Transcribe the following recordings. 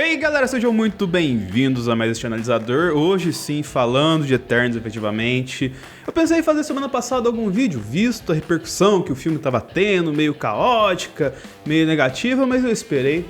E aí galera, sejam muito bem-vindos a mais este analisador. Hoje sim, falando de Eternos efetivamente. Eu pensei em fazer semana passada algum vídeo, visto a repercussão que o filme estava tendo, meio caótica, meio negativa, mas eu esperei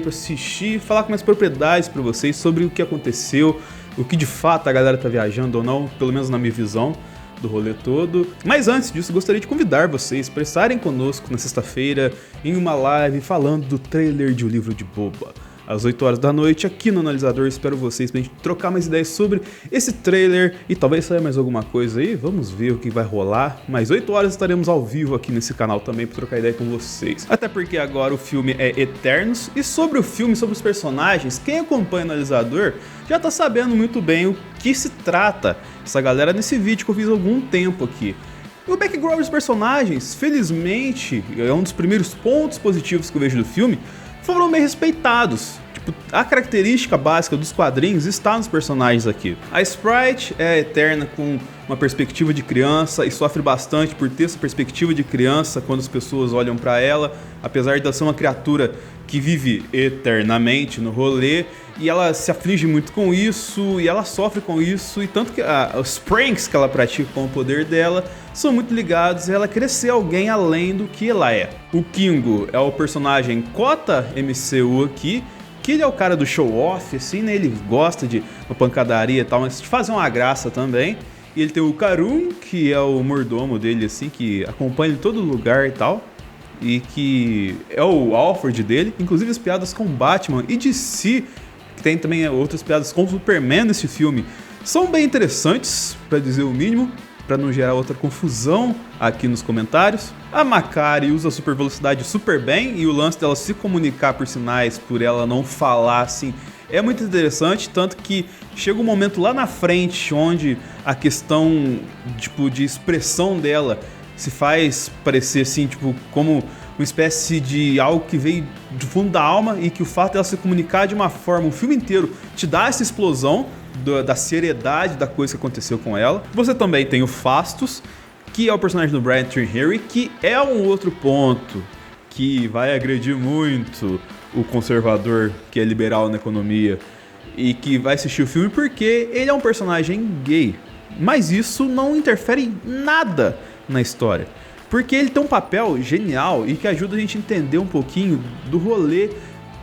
para assistir, falar com mais propriedades para vocês sobre o que aconteceu, o que de fato a galera tá viajando ou não, pelo menos na minha visão do rolê todo. Mas antes disso, gostaria de convidar vocês para estarem conosco na sexta-feira em uma live falando do trailer de O Livro de Boba. Às 8 horas da noite, aqui no Analisador, espero vocês pra gente trocar mais ideias sobre esse trailer e talvez saia mais alguma coisa aí, vamos ver o que vai rolar. Mas 8 horas estaremos ao vivo aqui nesse canal também pra trocar ideia com vocês. Até porque agora o filme é Eternos, e sobre o filme, sobre os personagens, quem acompanha o Analisador já tá sabendo muito bem o que se trata essa galera nesse vídeo que eu fiz há algum tempo aqui. E o background dos personagens, felizmente, é um dos primeiros pontos positivos que eu vejo do filme, foram bem respeitados. Tipo, a característica básica dos quadrinhos está nos personagens aqui. A Sprite é eterna com uma perspectiva de criança e sofre bastante por ter essa perspectiva de criança quando as pessoas olham para ela, apesar de ela ser uma criatura que vive eternamente no rolê, e ela se aflige muito com isso, e ela sofre com isso, e tanto que os pranks que ela pratica com o poder dela são muito ligados a ela querer ser alguém além do que ela é. O Kingo é o personagem cota MCU aqui, que ele é o cara do show-off, assim, né? Ele gosta de uma pancadaria e tal, mas de fazer uma graça também. E ele tem o Karun, que é o mordomo dele, assim, que acompanha ele em todo lugar e tal, e que é o Alfred dele. Inclusive as piadas com Batman e DC, que tem também outras piadas com Superman nesse filme, são bem interessantes, pra dizer o mínimo, pra não gerar outra confusão aqui nos comentários. A Makkari usa a super velocidade super bem, e o lance dela se comunicar por sinais, por ela não falar assim, é muito interessante, tanto que chega um momento lá na frente onde a questão tipo, de expressão dela se faz parecer assim, tipo, como uma espécie de algo que veio do fundo da alma, e que o fato dela se comunicar de uma forma, o filme inteiro te dá essa explosão da seriedade da coisa que aconteceu com ela. Você também tem o Phastos, que é o personagem do Brian Tyree Henry, que é um outro ponto que vai agredir muito o conservador que é liberal na economia e que vai assistir o filme porque ele é um personagem gay. Mas isso não interfere em nada na história, porque ele tem um papel genial e que ajuda a gente a entender um pouquinho do rolê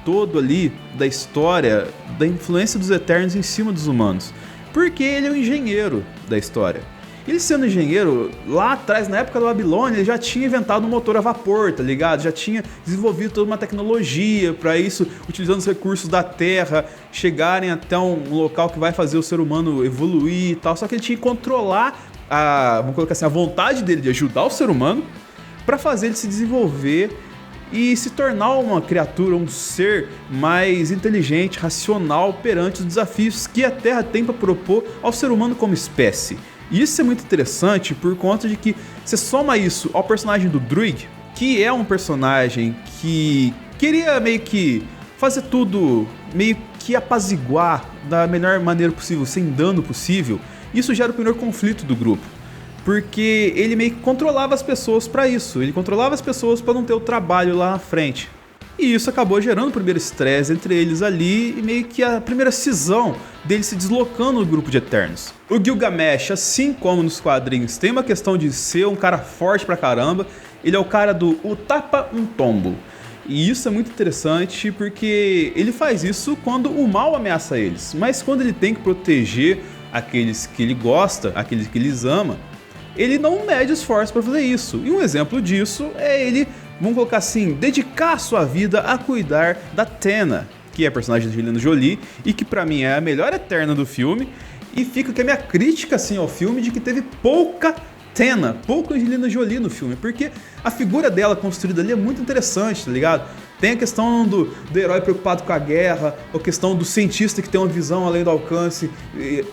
todo ali, da história, da influência dos Eternos em cima dos humanos. Porque ele é o engenheiro da história. Ele sendo engenheiro, lá atrás, na época da Babilônia, ele já tinha inventado um motor a vapor, tá ligado? Já tinha desenvolvido toda uma tecnologia para isso, utilizando os recursos da Terra, chegarem até um local que vai fazer o ser humano evoluir e tal. Só que ele tinha que controlar vamos colocar assim, a vontade dele de ajudar o ser humano para fazer ele se desenvolver e se tornar uma criatura, um ser mais inteligente, racional perante os desafios que a Terra tem para propor ao ser humano como espécie. E isso é muito interessante por conta de que você soma isso ao personagem do Druig, que é um personagem que queria meio que fazer tudo, meio que apaziguar da melhor maneira possível, sem dano possível. Isso gera o primeiro conflito do grupo, porque ele meio que controlava as pessoas para isso, ele controlava as pessoas para não ter o trabalho lá na frente. E isso acabou gerando o primeiro estresse entre eles ali e meio que a primeira cisão dele se deslocando no grupo de Eternos. O Gilgamesh, assim como nos quadrinhos, tem uma questão de ser um cara forte pra caramba, ele é o cara do Utapa um Tombo. E isso é muito interessante porque ele faz isso quando o mal ameaça eles, mas quando ele tem que proteger aqueles que ele gosta, aqueles que ele ama, ele não mede esforço para fazer isso. E um exemplo disso é ele, vamos colocar assim, dedicar sua vida a cuidar da Tena, que é a personagem da Angelina Jolie e que pra mim é a melhor Eterna do filme. E fica aqui a minha crítica assim, ao filme de que teve pouca Tena, pouca Angelina Jolie no filme, porque a figura dela construída ali é muito interessante, tá ligado? Tem a questão do herói preocupado com a guerra, a questão do cientista que tem uma visão além do alcance,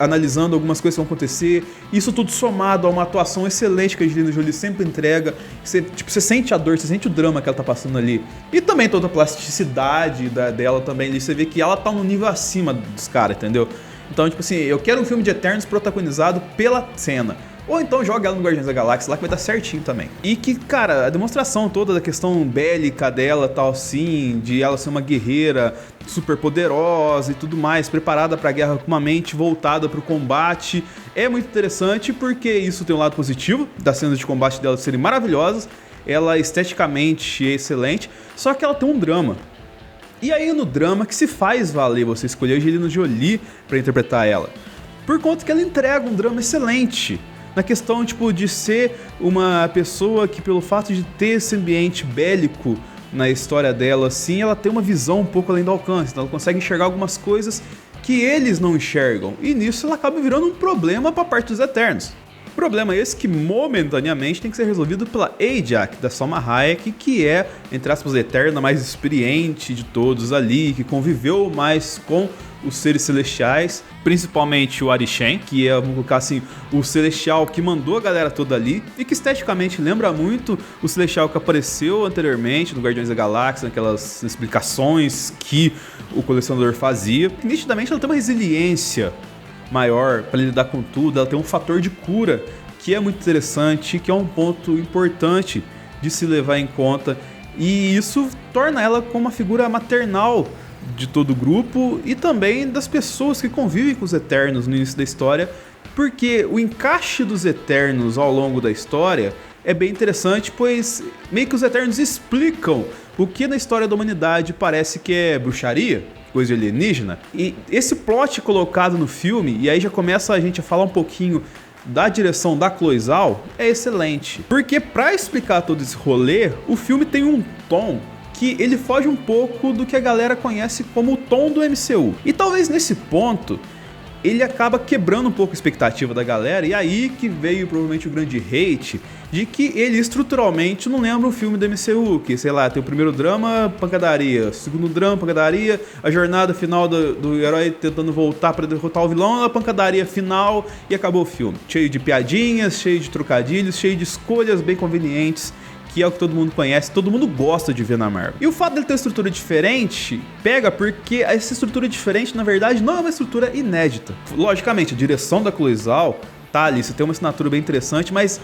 analisando algumas coisas que vão acontecer. Isso tudo somado a uma atuação excelente que a Angelina Jolie sempre entrega. Você sente a dor, você sente o drama que ela tá passando ali. E também toda a plasticidade dela também. Você vê que ela tá num nível acima dos caras, entendeu? Então, tipo assim, eu quero um filme de Eternos protagonizado pela Tena. Ou então joga ela no Guardiões da Galáxia lá que vai dar certinho também. E que, cara, a demonstração toda da questão bélica dela, tal assim, de ela ser uma guerreira super poderosa e tudo mais, preparada pra guerra com uma mente voltada pro combate, é muito interessante porque isso tem um lado positivo, das cenas de combate dela serem maravilhosas, ela esteticamente é excelente, só que ela tem um drama. E aí no drama que se faz valer você escolher a Angelina Jolie pra interpretar ela. Por conta que ela entrega um drama excelente. Na questão, tipo, de ser uma pessoa que, pelo fato de ter esse ambiente bélico na história dela, assim, ela tem uma visão um pouco além do alcance. Então ela consegue enxergar algumas coisas que eles não enxergam. E nisso ela acaba virando um problema pra parte dos Eternos. Problema esse que momentaneamente tem que ser resolvido pela Ajak, da Salma Hayek, que é, entre aspas, a Eterna mais experiente de todos ali, que conviveu mais com os seres celestiais, principalmente o Arishem, que é, vamos colocar assim, o celestial que mandou a galera toda ali, e que esteticamente lembra muito o celestial que apareceu anteriormente no Guardiões da Galáxia, naquelas explicações que o colecionador fazia. Nitidamente ela tem uma resiliência maior para lidar com tudo, ela tem um fator de cura que é muito interessante, que é um ponto importante de se levar em conta, e isso torna ela como uma figura maternal de todo o grupo e também das pessoas que convivem com os Eternos no início da história, porque o encaixe dos Eternos ao longo da história é bem interessante, pois meio que os Eternos explicam o que na história da humanidade parece que é bruxaria, coisa alienígena. E esse plot colocado no filme, e aí já começa a gente a falar um pouquinho da direção da Chloe Zhao, é excelente. Porque pra explicar todo esse rolê, o filme tem um tom que ele foge um pouco do que a galera conhece como o tom do MCU. E talvez nesse ponto ele acaba quebrando um pouco a expectativa da galera, e aí que veio provavelmente o grande hate de que ele estruturalmente não lembra um filme do MCU, que sei lá, tem o primeiro drama, pancadaria, o segundo drama, pancadaria, a jornada final do herói tentando voltar para derrotar o vilão, a pancadaria final e acabou o filme. Cheio de piadinhas, cheio de trocadilhos, cheio de escolhas bem convenientes, que é o que todo mundo conhece, todo mundo gosta de ver na Marvel. E o fato dele ter uma estrutura diferente pega porque essa estrutura diferente, na verdade, não é uma estrutura inédita. Logicamente, a direção da Chloe Zhao tá ali, você tem uma assinatura bem interessante, mas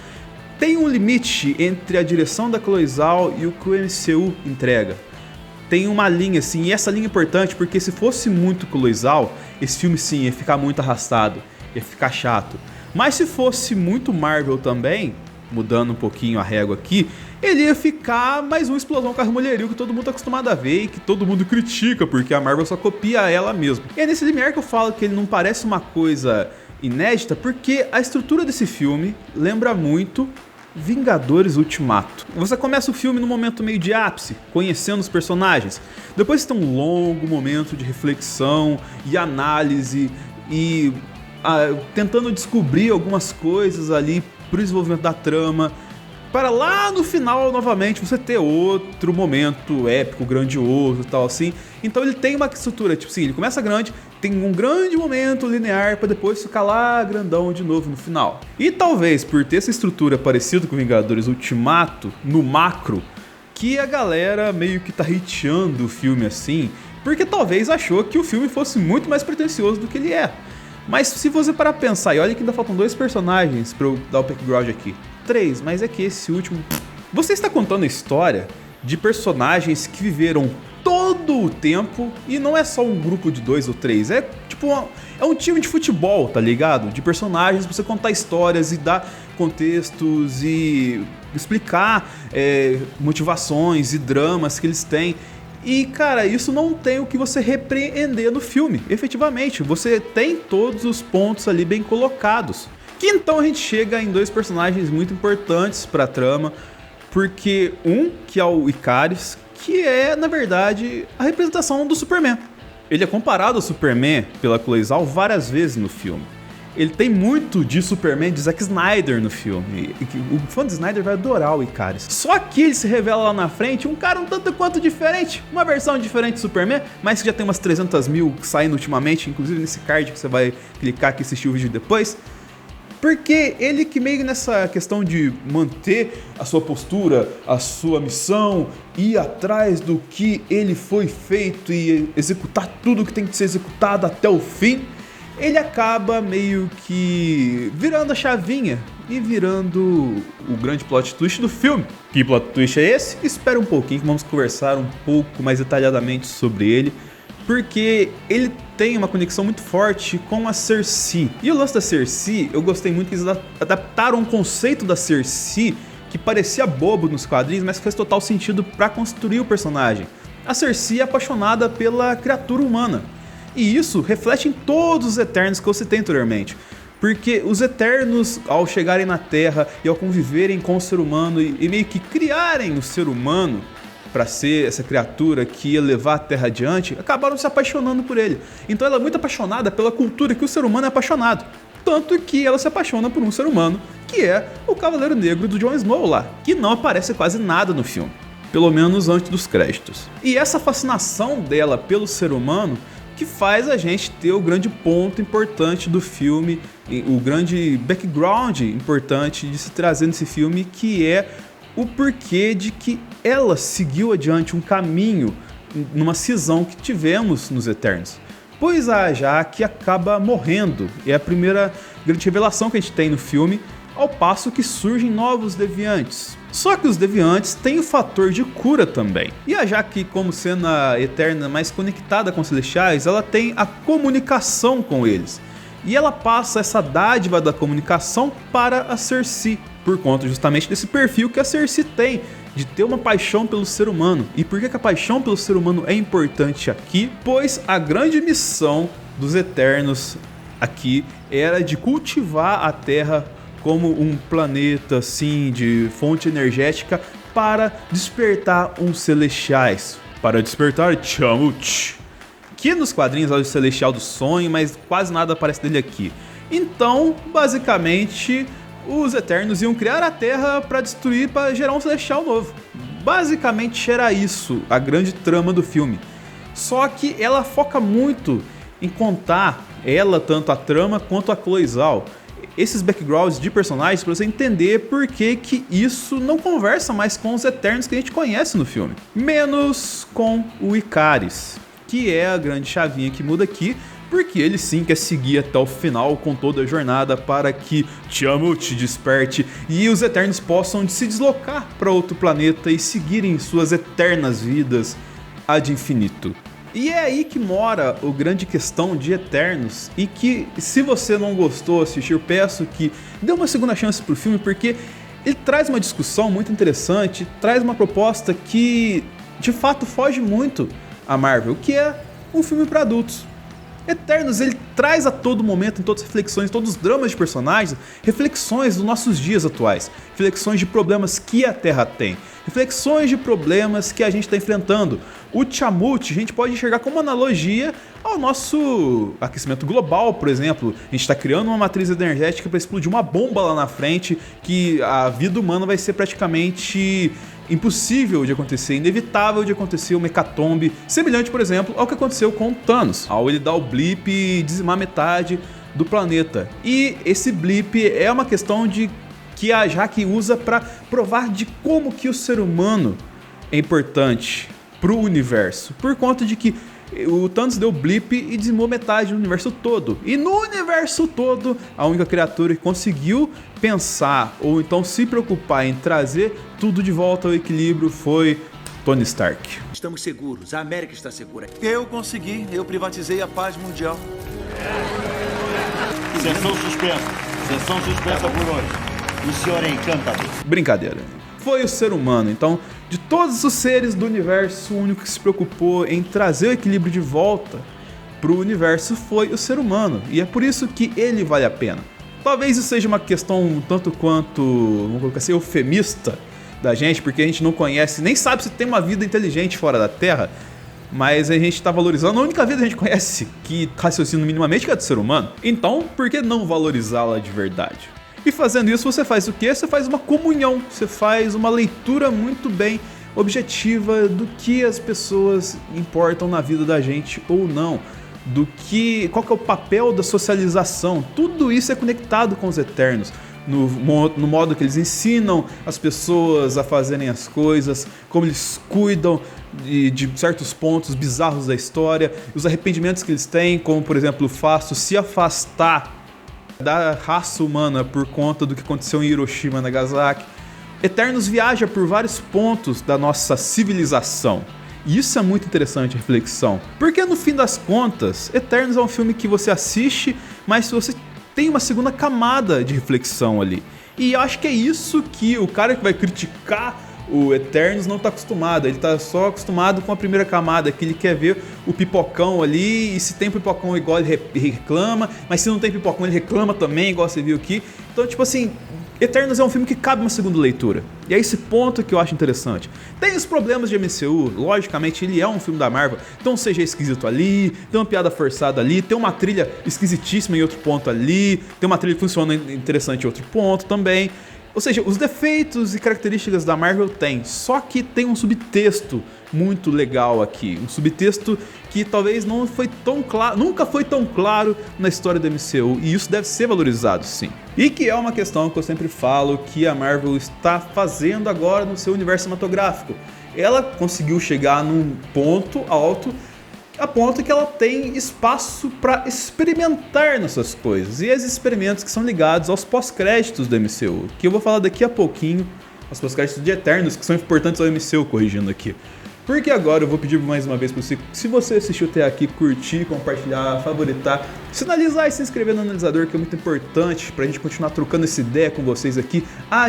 tem um limite entre a direção da Chloe Zhao e o que o MCU entrega. Tem uma linha assim, e essa linha é importante porque se fosse muito Chloe Zhao, esse filme sim ia ficar muito arrastado, ia ficar chato. Mas se fosse muito Marvel também, mudando um pouquinho a régua aqui, ele ia ficar mais uma explosão carro-mulherio que todo mundo tá acostumado a ver e que todo mundo critica, porque a Marvel só copia ela mesma. E é nesse limiar que eu falo que ele não parece uma coisa inédita, porque a estrutura desse filme lembra muito Vingadores Ultimato. Você começa o filme num momento meio de ápice, conhecendo os personagens. Depois tem um longo momento de reflexão e análise e tentando descobrir algumas coisas ali pro desenvolvimento da trama, para lá no final, novamente, você ter outro momento épico, grandioso e tal assim. Então ele tem uma estrutura, tipo assim, ele começa grande, tem um grande momento linear para depois ficar lá grandão de novo no final. E talvez por ter essa estrutura parecida com Vingadores Ultimato, no macro, que a galera meio que tá hateando o filme assim, porque talvez achou que o filme fosse muito mais pretensioso do que ele é. Mas se você parar pra pensar, e olha que ainda faltam 2 personagens pra eu dar o background aqui. 3, mas é que esse último... Você está contando a história de personagens que viveram todo o tempo, e não é só um grupo de 2 ou 3, é tipo é um time de futebol, tá ligado? De personagens pra você contar histórias e dar contextos e explicar motivações e dramas que eles têm. E, cara, isso não tem o que você repreender no filme, efetivamente. Você tem todos os pontos ali bem colocados. Que então a gente chega em 2 personagens muito importantes pra trama, porque que é o Ikaris, que é, na verdade, a representação do Superman. Ele é comparado ao Superman pela Chloe Zhao várias vezes no filme. Ele tem muito de Superman de Zack Snyder no filme. O fã de Snyder vai adorar o Ikaris. Só que ele se revela lá na frente um cara um tanto quanto diferente. Uma versão diferente do Superman, mas que já tem umas 300 mil saindo ultimamente, inclusive nesse card que você vai clicar aqui e assistir o vídeo depois. Porque ele que meio nessa questão de manter a sua postura, a sua missão, ir atrás do que ele foi feito e executar tudo que tem que ser executado até o fim, ele acaba meio que virando a chavinha e virando o grande plot twist do filme. Que plot twist é esse? Espera um pouquinho que vamos conversar um pouco mais detalhadamente sobre ele, porque ele tem uma conexão muito forte com a Cersei. E o lance da Cersei, eu gostei muito que eles adaptaram o conceito da Cersei, que parecia bobo nos quadrinhos, mas fez total sentido para construir o personagem. A Cersei é apaixonada pela criatura humana, e isso reflete em todos os Eternos que eu citei anteriormente. Porque os Eternos, ao chegarem na Terra e ao conviverem com o ser humano e meio que criarem o ser humano para ser essa criatura que ia levar a Terra adiante, acabaram se apaixonando por ele. Então ela é muito apaixonada pela cultura que o ser humano é apaixonado. Tanto que ela se apaixona por um ser humano, que é o Cavaleiro Negro do Jon Snow lá, que não aparece quase nada no filme, pelo menos antes dos créditos. E essa fascinação dela pelo ser humano que faz a gente ter o grande ponto importante do filme, o grande background importante de se trazer nesse filme, que é o porquê de que ela seguiu adiante um caminho numa cisão que tivemos nos Eternos. Pois a Jaqen acaba morrendo, é a primeira grande revelação que a gente tem no filme, ao passo que surgem novos deviantes. Só que os deviantes têm o fator de cura também. E a Jaqen, como sendo a Eterna mais conectada com os Celestiais, ela tem a comunicação com eles. E ela passa essa dádiva da comunicação para a Cersei, por conta justamente desse perfil que a Cersei tem, de ter uma paixão pelo ser humano. E por que a paixão pelo ser humano é importante aqui? Pois a grande missão dos Eternos aqui era de cultivar a Terra como um planeta assim de fonte energética para despertar uns celestiais, para despertar Tiamut, que nos quadrinhos é o Celestial do Sonho, mas quase nada aparece dele aqui. Então, basicamente, os Eternos iam criar a Terra para destruir, para gerar um Celestial novo. Basicamente era isso a grande trama do filme. Só que ela foca muito em contar ela, tanto a trama quanto a Chloe Zhao, esses backgrounds de personagens, para você entender por que isso não conversa mais com os Eternos que a gente conhece no filme. Menos com o Ikaris, que é a grande chavinha que muda aqui, porque ele sim quer seguir até o final com toda a jornada para que Tiamut desperte e os Eternos possam se deslocar para outro planeta e seguirem suas eternas vidas ad infinito. E é aí que mora a grande questão de Eternos, e que, se você não gostou de assistir, eu peço que dê uma segunda chance pro filme, porque ele traz uma discussão muito interessante, traz uma proposta que de fato foge muito a Marvel, que é um filme para adultos. Eternos, ele traz a todo momento, em todas as reflexões, todos os dramas de personagens, reflexões dos nossos dias atuais, reflexões de problemas que a Terra tem, reflexões de problemas que a gente está enfrentando. O Tiamut a gente pode enxergar como uma analogia ao nosso aquecimento global, por exemplo. A gente está criando uma matriz energética para explodir uma bomba lá na frente, que a vida humana vai ser praticamente impossível de acontecer, inevitável de acontecer uma hecatombe semelhante, por exemplo, ao que aconteceu com Thanos, ao ele dar o blip e dizimar metade do planeta. E esse blip é uma questão de que a Jaqen usa para provar de como que o ser humano é importante para o universo, por conta de que o Thanos deu blip e dizimou metade do universo todo. E no universo todo, a única criatura que conseguiu pensar ou então se preocupar em trazer tudo de volta ao equilíbrio foi Tony Stark. Estamos seguros, a América está segura. Eu consegui, eu privatizei a paz mundial. Sessão suspensa. Sessão suspensa por hoje. O senhor é encantador. Brincadeira. Foi o ser humano. Então, de todos os seres do universo, o único que se preocupou em trazer o equilíbrio de volta para o universo foi o ser humano. E é por isso que ele vale a pena. Talvez isso seja uma questão um tanto quanto, vamos colocar assim, eufemista da gente, porque a gente não conhece, nem sabe se tem uma vida inteligente fora da Terra, mas a gente está valorizando a única vida que a gente conhece que raciocina minimamente, que é do ser humano. Então, por que não valorizá-la de verdade? E fazendo isso, você faz o quê? Você faz uma comunhão, você faz uma leitura muito bem objetiva do que as pessoas importam na vida da gente ou não, qual que é o papel da socialização. Tudo isso é conectado com os Eternos, no modo que eles ensinam as pessoas a fazerem as coisas, como eles cuidam de certos pontos bizarros da história, os arrependimentos que eles têm, como por exemplo o Phastos se afastar da raça humana por conta do que aconteceu em Hiroshima e Nagasaki. Eternos viaja por vários pontos da nossa civilização. E isso é muito interessante, a reflexão. Porque no fim das contas, Eternos é um filme que você assiste, mas você tem uma segunda camada de reflexão ali. E eu acho que é isso que o cara que vai criticar o Eternos não tá acostumado. Ele tá só acostumado com a primeira camada, que ele quer ver o pipocão ali, e se tem pipocão igual ele reclama, mas se não tem pipocão ele reclama também, igual você viu aqui. Então, tipo assim, Eternos é um filme que cabe uma segunda leitura. E é esse ponto que eu acho interessante. Tem os problemas de MCU, logicamente ele é um filme da Marvel, então um CG esquisito ali, tem uma piada forçada ali, tem uma trilha esquisitíssima em outro ponto ali, tem uma trilha que funciona interessante em outro ponto também. Ou seja, os defeitos e características da Marvel tem, só que tem um subtexto muito legal aqui. Um subtexto que talvez não foi tão claro, nunca foi tão claro na história do MCU, e isso deve ser valorizado sim. E que é uma questão que eu sempre falo que a Marvel está fazendo agora no seu universo cinematográfico. Ela conseguiu chegar num ponto alto, a ponto que ela tem espaço para experimentar nessas coisas. E esses experimentos que são ligados aos pós-créditos do MCU, que eu vou falar daqui a pouquinho, os pós-créditos de Eternos, que são importantes ao MCU, corrigindo aqui. Porque agora eu vou pedir mais uma vez para você, se você assistiu até aqui, curtir, compartilhar, favoritar, sinalizar e se inscrever no analisador, que é muito importante pra gente continuar trocando essa ideia com vocês aqui,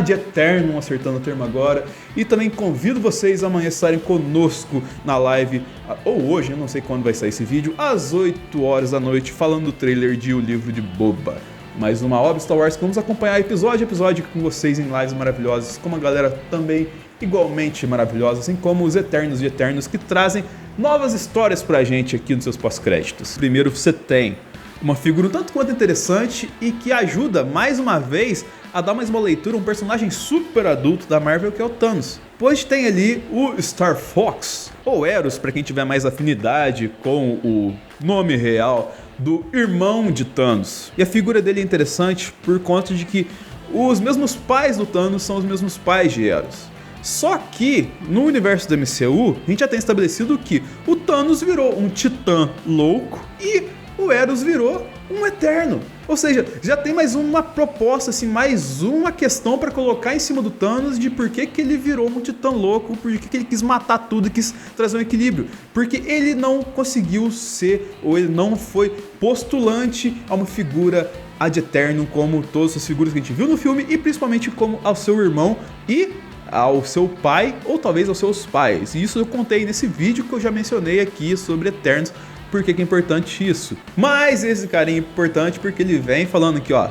de Eterno, acertando o termo agora. E também convido vocês a amanhã estarem conosco na live, ou hoje, eu não sei quando vai sair esse vídeo, às 8 horas da noite, falando do trailer de O Livro de Boba. Mais uma obra Star Wars que vamos acompanhar episódio a episódio com vocês em lives maravilhosas, com uma galera também igualmente maravilhosa, assim como os Eternos de Eternos, que trazem novas histórias pra gente aqui nos seus pós-créditos. Primeiro você tem uma figura um tanto quanto interessante e que ajuda, mais uma vez, a dar mais uma leitura a um personagem super adulto da Marvel, que é o Thanos. Pois tem ali o Star Fox, ou Eros, para quem tiver mais afinidade com o nome real do irmão de Thanos. E a figura dele é interessante por conta de que os mesmos pais do Thanos são os mesmos pais de Eros. Só que, no universo do MCU, a gente já tem estabelecido que o Thanos virou um titã louco e o Eros virou um Eterno. Ou seja, já tem mais uma proposta, assim, mais uma questão para colocar em cima do Thanos de por que ele virou um titã louco, por que ele quis matar tudo e quis trazer um equilíbrio. Porque ele não conseguiu ser, ou ele não foi postulante a uma figura ad eterno como todas as figuras que a gente viu no filme, e principalmente como ao seu irmão e ao seu pai, ou talvez aos seus pais. E isso eu contei nesse vídeo que eu já mencionei aqui sobre Eternos, porque que é importante isso. Mas esse cara é importante porque ele vem falando que, ó,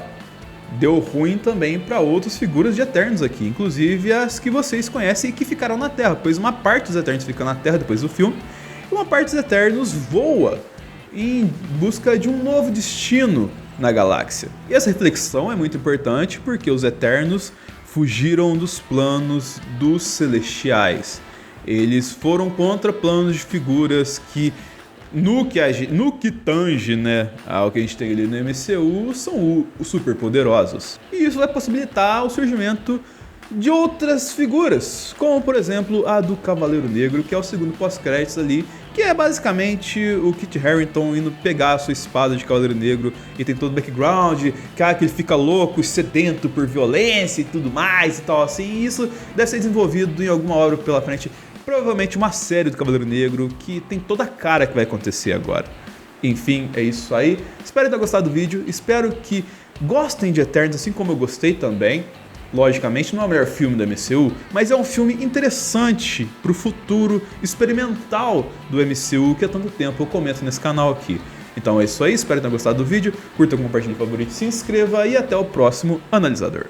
deu ruim também para outras figuras de Eternos aqui, inclusive as que vocês conhecem e que ficaram na Terra, pois uma parte dos Eternos fica na Terra depois do filme, e uma parte dos Eternos voa em busca de um novo destino na galáxia. E essa reflexão é muito importante porque os Eternos fugiram dos planos dos Celestiais. Eles foram contra planos de figuras que, no que tange, né, ao que a gente tem ali no MCU, são os superpoderosos. E isso vai possibilitar o surgimento de outras figuras, como por exemplo a do Cavaleiro Negro, que é o segundo pós-créditos ali, que é basicamente o Kit Harington indo pegar a sua espada de Cavaleiro Negro, e tem todo o background, que ele fica louco, sedento por violência e tudo mais e tal assim, e isso deve ser desenvolvido em alguma obra pela frente, provavelmente uma série do Cavaleiro Negro, que tem toda a cara que vai acontecer agora. Enfim, é isso aí, espero ter gostado do vídeo, espero que gostem de Eternos assim como eu gostei também. Logicamente não é o melhor filme da MCU, mas é um filme interessante para o futuro experimental do MCU que há tanto tempo eu comento nesse canal aqui. Então é isso aí, espero ter gostado do vídeo, curta, compartilhe, favorite, se inscreva e até o próximo analisador.